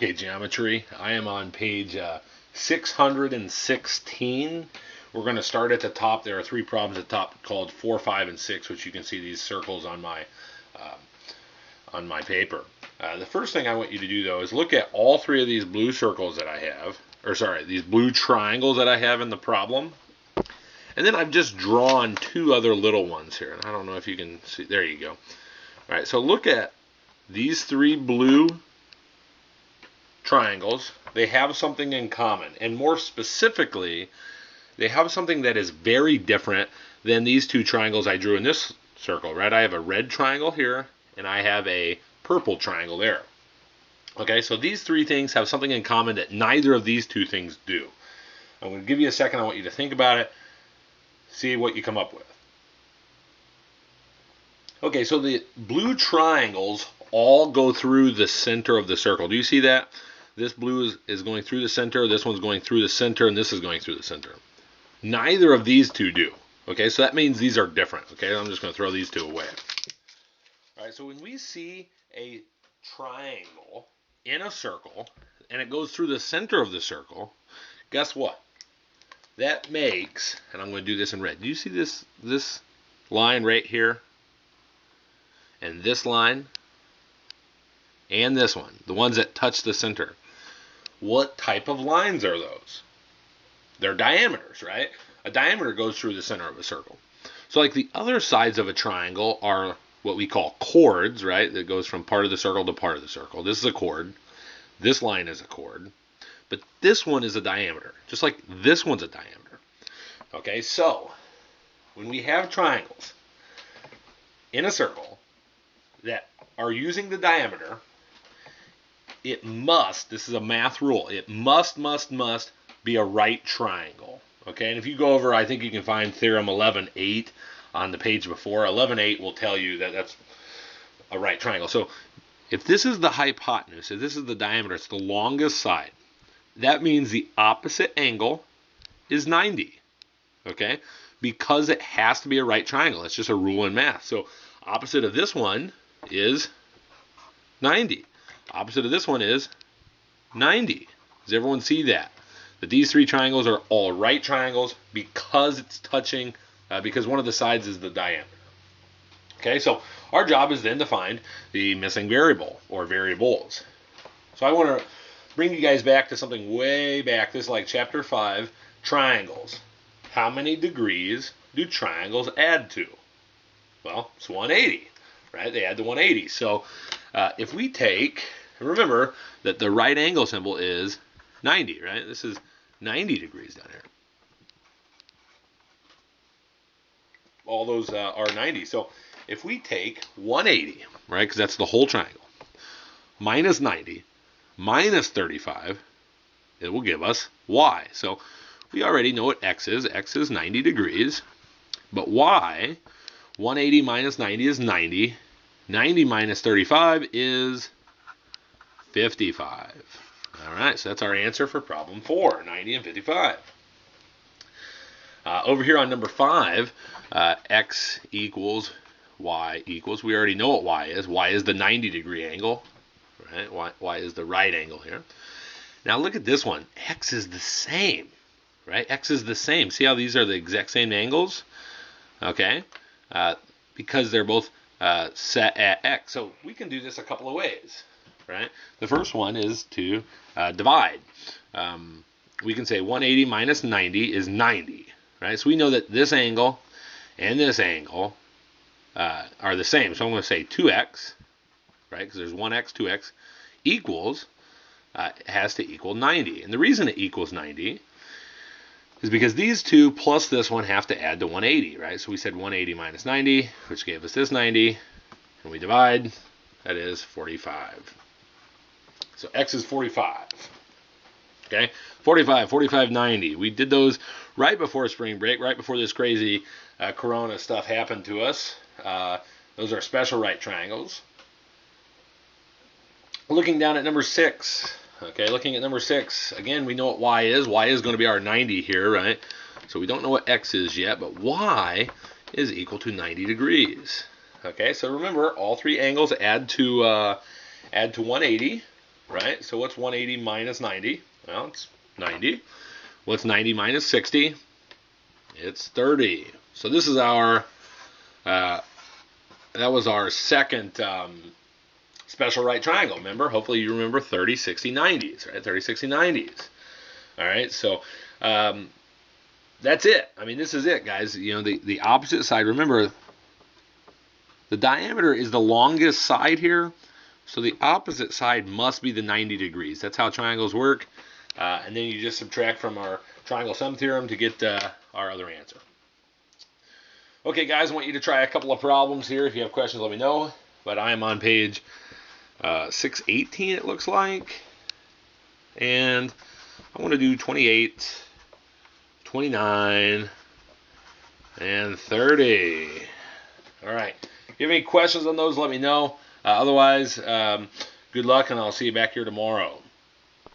Okay, geometry. I am on page 616. We're going to start at the top. There are three problems at the top called 4, 5, and 6, which you can see these circles on my paper. The first thing I want you to do, though, is look at all three of these blue circles that I have, or sorry, these blue triangles that I have in the problem. And then I've just drawn two other little ones here. And I don't know if you can see. There you go. All right, so look at these three blue triangles. They have something in common, and more specifically, they have something that is very different than these two triangles I drew in this circle, right? I have a red triangle here, and I have a purple triangle there. Okay, so these three things have something in common that neither of these two things do. I'm going to give you a second. I want you to think about it, see what you come up with. Okay, so the blue triangles all go through the center of the circle. Do you see that? This blue is going through the center, this one's going through the center, and this is going through the center. Neither of these two do. Okay, so that means these are different. Okay, I'm just going to throw these two away. All right, so when we see a triangle in a circle, and it goes through the center of the circle, guess what? That makes, and I'm going to do this in red. Do you see this line right here? And this line? And this one, the ones that touch the center. What type of lines are those? They're diameters, right? A diameter goes through the center of a circle. So like the other sides of a triangle are what we call chords, right? That goes from part of the circle to part of the circle. This is a chord. This line is a chord. But this one is a diameter, just like this one's a diameter. Okay, so when we have triangles in a circle that are using the diameter, it must, this is a math rule, it must be a right triangle. Okay, and if you go over, I think you can find theorem 11.8 on the page before. 11.8 will tell you that that's a right triangle. So if this is the hypotenuse, if this is the diameter, it's the longest side, that means the opposite angle is 90. Okay, because it has to be a right triangle. It's just a rule in math. So opposite of this one is 90. Opposite of this one is 90. Does everyone see that? That these three triangles are all right triangles because it's touching, because one of the sides is the diameter. Okay, so our job is then to find the missing variable or variables. So I want to bring you guys back to something way back. This is like chapter 5, triangles. How many degrees do triangles add to? Well, it's 180, right? They add to 180. So if we take, remember that the right angle symbol is 90, right? This is 90 degrees down here. All those are 90. So if we take 180, right, because that's the whole triangle, minus 90, minus 35, it will give us y. So we already know what x is. X is 90 degrees. But y, 180 minus 90 is 90. 90 minus 35 is 55. All right, so that's our answer for problem 4, 90 and 55. Over here on number 5, x equals y equals, we already know what y is. Y is the 90 degree angle, right? Y is the right angle here. Now look at this one. X is the same, right? X is the same. See how these are the exact same angles? Okay, because they're both set at x. So we can do this a couple of ways, right? The first one is to divide. We can say 180 minus 90 is 90, right? So we know that this angle and this angle are the same. So I'm going to say 2x, right? Because there's 1x, 2x equals, has to equal 90. And the reason it equals 90 is because these two plus this one have to add to 180, right? So we said 180 minus 90, which gave us this 90, and we divide, that is 45. So x is 45. Okay, 45, 45, 90. We did those right before spring break, right before this crazy corona stuff happened to us. Those are special right triangles. Looking down at number 6. Okay, looking at number 6, again, we know what y is. Y is going to be our 90 here, right? So we don't know what x is yet, but y is equal to 90 degrees. Okay, so remember, all three angles add to 180. right? So what's 180 minus 90? Well, it's 90. What's 90 minus 60? It's 30. So this is our, that was our second special right triangle. Remember? Hopefully you remember 30, 60, 90s, right? 30, 60, 90s. All right, so that's it. I mean, this is it, guys. You know, the opposite side, remember, the diameter is the longest side here, so the opposite side must be the 90 degrees. That's how triangles work. And then you just subtract from our triangle sum theorem to get our other answer. Okay, guys, I want you to try a couple of problems here. If you have questions, let me know. But I am on page 618, it looks like. And I want to do 28, 29, and 30. All right. If you have any questions on those, let me know. Otherwise, good luck, and I'll see you back here tomorrow.